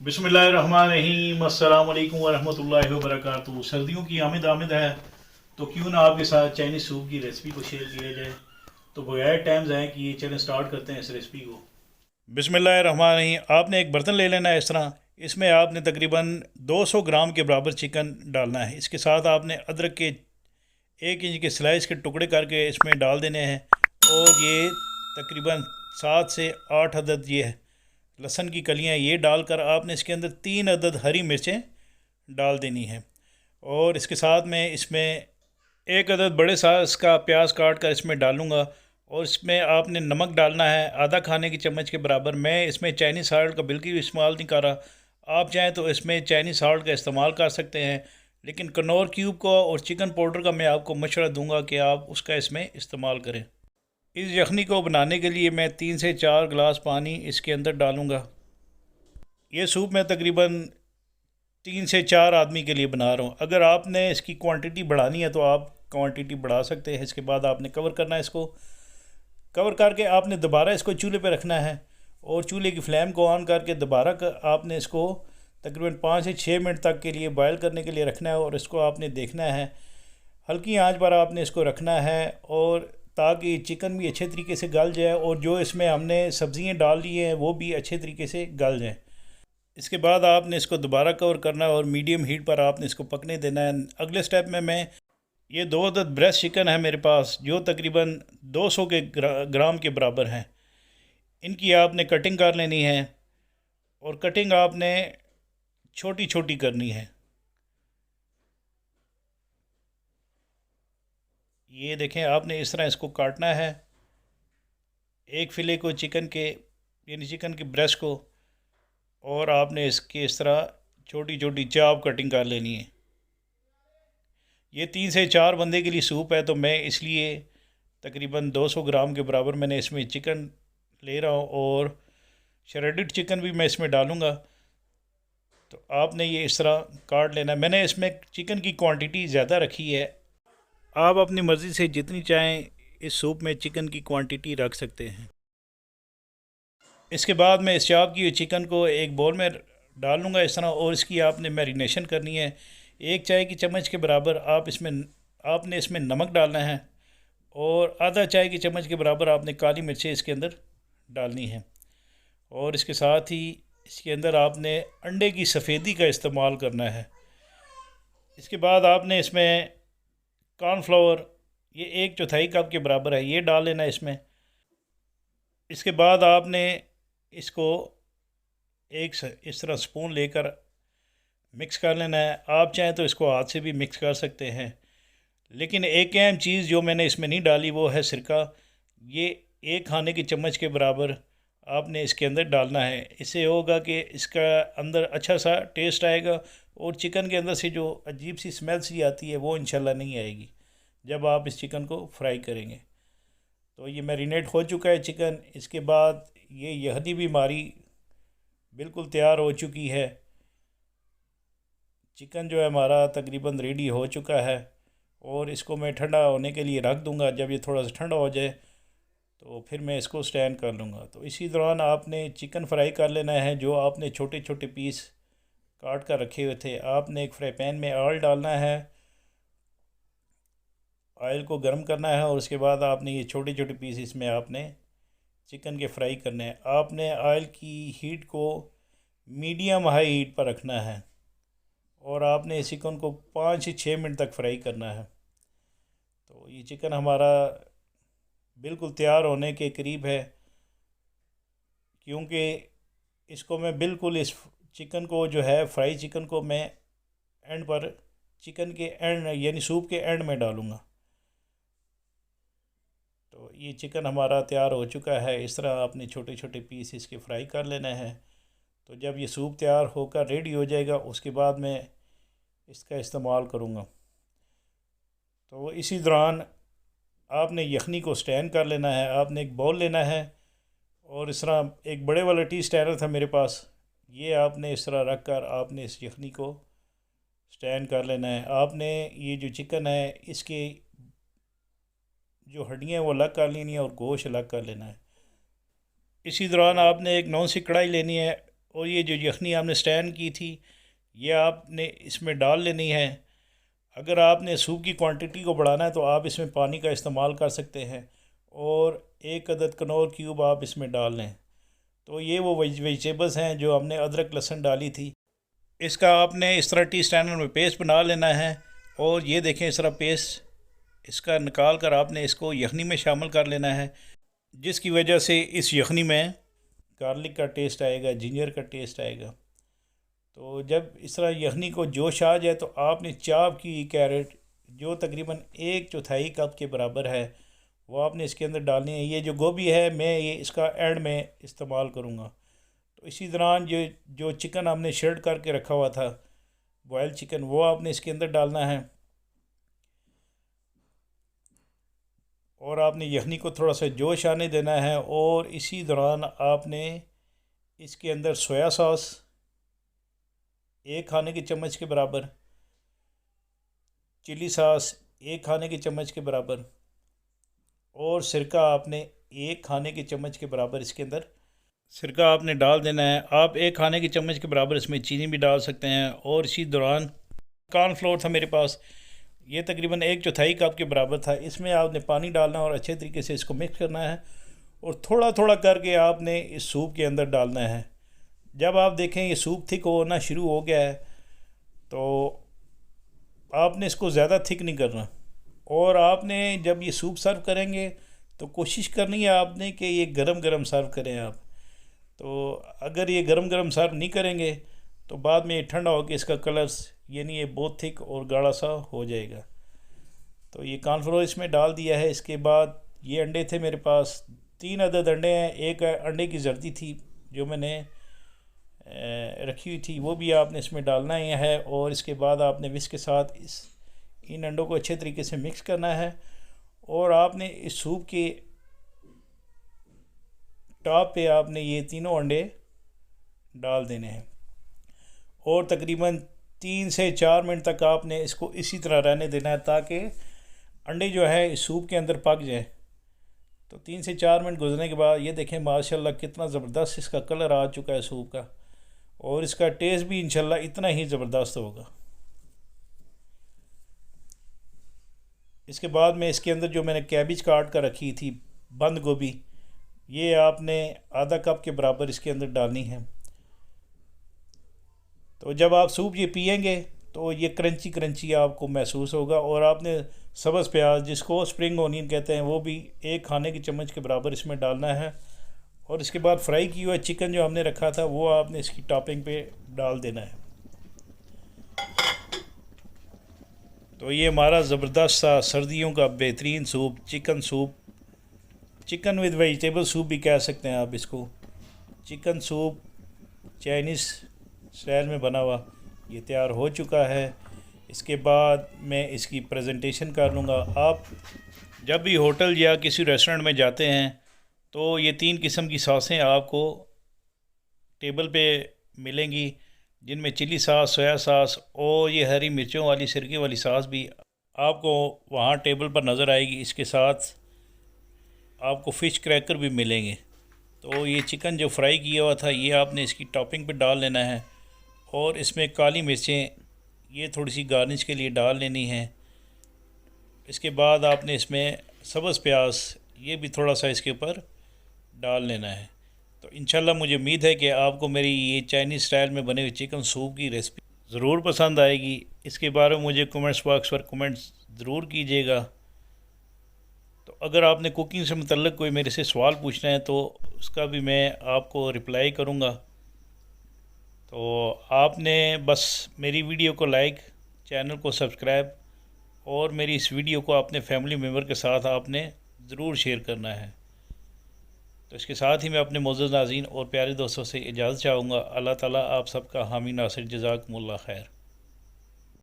बिस्मिल्लाहिर्रहमानिर्रहीम अस्सलाम वालेकुम वरहमतुल्लाहि वबरकातुहू। सर्दियों की आमद है, तो क्यों ना आपके साथ चाइनीज़ सूप की रेसिपी को शेयर किया जाए। तो बगैर टाइम ज़ाय किए चलें स्टार्ट करते हैं इस रेसिपी को। बिस्मिल्लाहिर्रहमानिर्रहीम। आपने एक बर्तन ले लेना है इस तरह। इसमें आपने तकरीबन 200 ग्राम के बराबर चिकन डालना है। इसके साथ आपने अदरक के 1 इंच के स्लाइस के टुकड़े करके इसमें डाल देने हैं। और ये तकरीबन 7 से 8 अदद ये लहसुन की कलियां ये डालकर आपने इसके अंदर 3 अदद हरी मिर्चें डाल देनी है। और इसके साथ में इसमें 1 अदद बड़े साइज़ का प्याज काट कर इसमें डालूँगा। और इसमें आपने नमक डालना है आधा खाने की चम्मच के बराबर। मैं इसमें चाइनीज़ साल्ट का बिल्कुल भी इस्तेमाल नहीं कर रहा। आप चाहें तो इसमें चाइनीज़ साल्ट का इस्तेमाल कर सकते हैं, लेकिन कनौर क्यूब का और चिकन पाउडर का मैं आपको मशवरा दूंगा कि आप उसका इसमें इस्तेमाल करें। इस यखनी को बनाने के लिए मैं 3 से 4 गिलास पानी इसके अंदर डालूँगा। ये सूप मैं तकरीबन 3 से 4 आदमी के लिए बना रहा हूँ। अगर आपने इसकी क्वांटिटी बढ़ानी है तो आप क्वांटिटी बढ़ा सकते हैं। इसके बाद आपने कवर करना है। इसको कवर करके आपने दोबारा इसको चूल्हे पे रखना है। और चूल्हे की फ्लेम को ऑन करके दोबारा आपने इसको तकरीबन 5 से 6 मिनट तक के लिए बॉयल करने के लिए रखना है। और इसको आपने देखना है, हल्की आंच पर आपने इसको रखना है, और ताकि चिकन भी अच्छे तरीके से गल जाए और जो इसमें हमने सब्ज़ियाँ डाल ली हैं वो भी अच्छे तरीके से गल जाएँ। इसके बाद आपने इसको दोबारा कवर करना है और मीडियम हीट पर आपने इसको पकने देना है। अगले स्टेप में मैं ये 2 अदद ब्रेस्ट चिकन है मेरे पास, जो तकरीबन 200 के ग्राम के बराबर हैं। इनकी आपने कटिंग कर लेनी है। और कटिंग आपने छोटी छोटी करनी है। ये देखें, आपने इस तरह इसको काटना है। एक फ़िले को चिकन के, यानी चिकन के ब्रेस्ट को, और आपने इसके इस तरह छोटी छोटी चाप कटिंग कर लेनी है। ये 3 से 4 बंदे के लिए सूप है, तो मैं इसलिए तकरीबन 200 ग्राम के बराबर मैंने इसमें चिकन ले रहा हूँ। और श्रेडेड चिकन भी मैं इसमें डालूँगा। तो आपने ये इस तरह काट लेना। मैंने इसमें चिकन की क्वांटिटी ज़्यादा रखी है। आप अपनी मर्ज़ी से जितनी चाहें इस सूप में चिकन की क्वांटिटी रख सकते हैं। इसके बाद मैं इस चॉप की हुई चिकन को एक बाउल में डाल लूँगा इस तरह। और इसकी आपने मैरिनेशन करनी है। 1 चाय की चम्मच के बराबर आपने इसमें नमक डालना है। और आधा चाय की चम्मच के बराबर आपने काली मिर्चें इसके अंदर डालनी है। और इसके साथ ही इसके अंदर आपने अंडे की सफ़ेदी का इस्तेमाल करना है। इसके बाद आपने इसमें कॉर्नफ्लावर, ये 1/4 कप के बराबर है, ये डाल लेना है इसमें। इसके बाद आपने इसको इस तरह स्पून लेकर मिक्स कर लेना है। आप चाहें तो इसको हाथ से भी मिक्स कर सकते हैं, लेकिन एक अहम चीज़ जो मैंने इसमें नहीं डाली वो है सिरका। ये 1 खाने की चम्मच के बराबर आपने इसके अंदर डालना है। इससे होगा कि इसका अंदर अच्छा सा टेस्ट आएगा, और चिकन के अंदर से जो अजीब सी स्मेल सी आती है वो इंशाल्लाह नहीं आएगी जब आप इस चिकन को फ्राई करेंगे। तो ये मैरिनेट हो चुका है चिकन। इसके बाद ये यहदी भी हमारी बिल्कुल तैयार हो चुकी है। चिकन जो है हमारा तकरीबन रेडी हो चुका है। और इसको मैं ठंडा होने के लिए रख दूंगा। जब ये थोड़ा सा ठंडा हो जाए तो फिर मैं इसको स्टैंड कर लूँगा। तो इसी दौरान आपने चिकन फ्राई कर लेना है। जो आपने छोटे छोटे पीस काट कर रखे हुए थे, आपने एक फ्राई पैन में ऑयल डालना है। ऑयल को गर्म करना है, और उसके बाद आपने ये छोटे छोटे पीस इसमें आपने चिकन के फ्राई करने हैं। आपने ऑयल की हीट को मीडियम हाई हीट पर रखना है। और आपने इस चिकन को 5 से 6 मिनट तक फ्राई करना है। तो ये चिकन हमारा बिल्कुल तैयार होने के करीब है, क्योंकि इसको मैं बिल्कुल इस चिकन को जो है फ्राई चिकन को मैं एंड पर, चिकन के एंड यानी सूप के एंड में डालूँगा। तो ये चिकन हमारा तैयार हो चुका है। इस तरह आपने छोटे छोटे पीस इसके फ्राई कर लेना है। तो जब ये सूप तैयार होकर रेडी हो जाएगा उसके बाद मैं इसका इस्तेमाल करूँगा। तो इसी दौरान आपने यखनी को स्टैन कर लेना है। आपने एक बाउल लेना है, और इस तरह एक बड़े वाला टी स्टैनर था मेरे पास, ये आपने इस तरह रख कर आपने इस यखनी को स्टैन कर लेना है। आपने ये जो चिकन है इसके जो हड्डियाँ हैं वो अलग कर लेनी है और गोश्त अलग कर लेना है। इसी दौरान आपने एक नॉन स्टिक कढ़ाई लेनी है। और ये जो यखनी आपने स्टैंड की थी ये आपने इसमें डाल लेनी है। अगर आपने सूप की क्वांटिटी को बढ़ाना है तो आप इसमें पानी का इस्तेमाल कर सकते हैं और 1 अदद कनौर क्यूब आप इसमें डाल लें। तो ये वो वेजिटेबल्स हैं जो हमने अदरक लहसुन डाली थी। इसका आपने इस तरह टी स्टैंडर में पेस्ट बना लेना है और ये देखें इस तरह पेस्ट इसका निकाल कर आपने इसको यखनी में शामिल कर लेना है, जिसकी वजह से इस यखनी में गार्लिक का टेस्ट आएगा, जिंजर का टेस्ट आएगा। तो जब इस तरह यखनी को जोश आ जाए तो आपने चाप की कैरेट जो तकरीबन 1/4 कप के बराबर है वो आपने इसके अंदर डालनी है। ये जो गोभी है मैं ये इसका एंड में इस्तेमाल करूँगा। तो इसी दौरान जो चिकन हमने शर्ट करके रखा हुआ था बॉयल चिकन वो आपने इसके अंदर डालना है और आपने यखनी को थोड़ा सा जोश आने देना है। और इसी दौरान आपने इसके अंदर सोया सॉस 1 खाने के चम्मच के बराबर, चिली सॉस 1 खाने के चम्मच के बराबर और सिरका आपने 1 खाने के चम्मच के बराबर इसके अंदर सिरका आपने डाल देना है। आप 1 खाने के चम्मच के बराबर इसमें चीनी भी डाल सकते हैं। और इसी दौरान कॉर्नफ्लोर था मेरे पास, ये तकरीबन 1/4 कप के बराबर था। इसमें आपने पानी डालना और अच्छे तरीके से इसको मिक्स करना है और थोड़ा थोड़ा करके आपने इस सूप के अंदर डालना है। जब आप देखें ये सूप थिक होना शुरू हो गया है तो आपने इसको ज़्यादा थिक नहीं करना। और आपने जब ये सूप सर्व करेंगे तो कोशिश करनी है आपने कि ये गरम गरम सर्व करें आप। तो अगर ये गरम गरम सर्व नहीं करेंगे तो बाद में ये ठंडा होकर इसका कलर यानी ये बहुत थिक और गाढ़ा सा हो जाएगा। तो ये कॉर्नफ्लोर इसमें डाल दिया है। इसके बाद ये अंडे थे मेरे पास, 3 अदद अंडे हैं। एक अंडे की जर्दी थी जो मैंने रखी हुई थी वो भी आपने इसमें डालना ही है। और इसके बाद आपने विस्क के साथ इन अंडों को अच्छे तरीके से मिक्स करना है और आपने इस सूप के टॉप पे आपने ये तीनों अंडे डाल देने हैं और तकरीबन 3 से 4 मिनट तक आपने इसको इसी तरह रहने देना है ताकि अंडे जो है इस सूप के अंदर पक जाए। तो 3 से 4 मिनट गुजरने के बाद ये देखें माशाल्लाह कितना ज़बरदस्त इसका कलर आ चुका है सूप का और इसका टेस्ट भी इंशाल्लाह इतना ही ज़बरदस्त होगा। इसके बाद में इसके अंदर जो मैंने कैबिज काट कर रखी थी बंद गोभी ये आपने आधा कप के बराबर इसके अंदर डालनी है। तो जब आप सूप ये पिएंगे तो ये क्रंची क्रंची आपको महसूस होगा। और आपने सब्ज़ प्याज जिसको स्प्रिंग ओनियन कहते हैं वो भी 1 खाने के चम्मच के बराबर इसमें डालना है। और इसके बाद फ्राई किया हुआ चिकन जो हमने रखा था वो आपने इसकी टॉपिंग पे डाल देना है। तो ये हमारा ज़बरदस्त सा सर्दियों का बेहतरीन soup chicken with vegetable soup भी कह सकते हैं आप इसको। चिकन सूप चाइनीज़ स्टाइल में बना हुआ ये तैयार हो चुका है। इसके बाद मैं इसकी प्रेजेंटेशन कर लूँगा। आप जब भी होटल या किसी रेस्टोरेंट में जाते हैं तो ये 3 किस्म की सॉसें आपको टेबल पे मिलेंगी जिनमें चिली सॉस, सोया सॉस और ये हरी मिर्चों वाली सिरके वाली सॉस भी आपको वहाँ टेबल पर नज़र आएगी। इसके साथ आपको फ़िश क्रैकर भी मिलेंगे। तो ये चिकन जो फ्राई किया हुआ था ये आपने इसकी टॉपिंग पे डाल लेना है और इसमें काली मिर्चें ये थोड़ी सी गार्निश के लिए डाल लेनी है। इसके बाद आपने इसमें सब्ज़ प्याज ये भी थोड़ा सा इसके ऊपर डाल लेना है। तो इंशाल्लाह मुझे उम्मीद है कि आपको मेरी ये चाइनीज़ स्टाइल में बने हुए चिकन सूप की रेसिपी ज़रूर पसंद आएगी। इसके बारे में मुझे कमेंट्स बॉक्स पर कमेंट्स ज़रूर कीजिएगा। तो अगर आपने कुकिंग से मुतल्लिक़ कोई मेरे से सवाल पूछना है तो उसका भी मैं आपको रिप्लाई करूँगा। तो आपने बस मेरी वीडियो को लाइक, चैनल को सब्सक्राइब और मेरी इस वीडियो को अपने फैमिली मेम्बर के साथ आपने ज़रूर शेयर करना है। तो इसके साथ ही मैं अपने मोअज़्ज़ज़ नाज़रीन और प्यारे दोस्तों से इजाज़त चाहूँगा। अल्लाह ताला आप सबका हामी नासिर, जज़ाकुमुल्लाह खैर।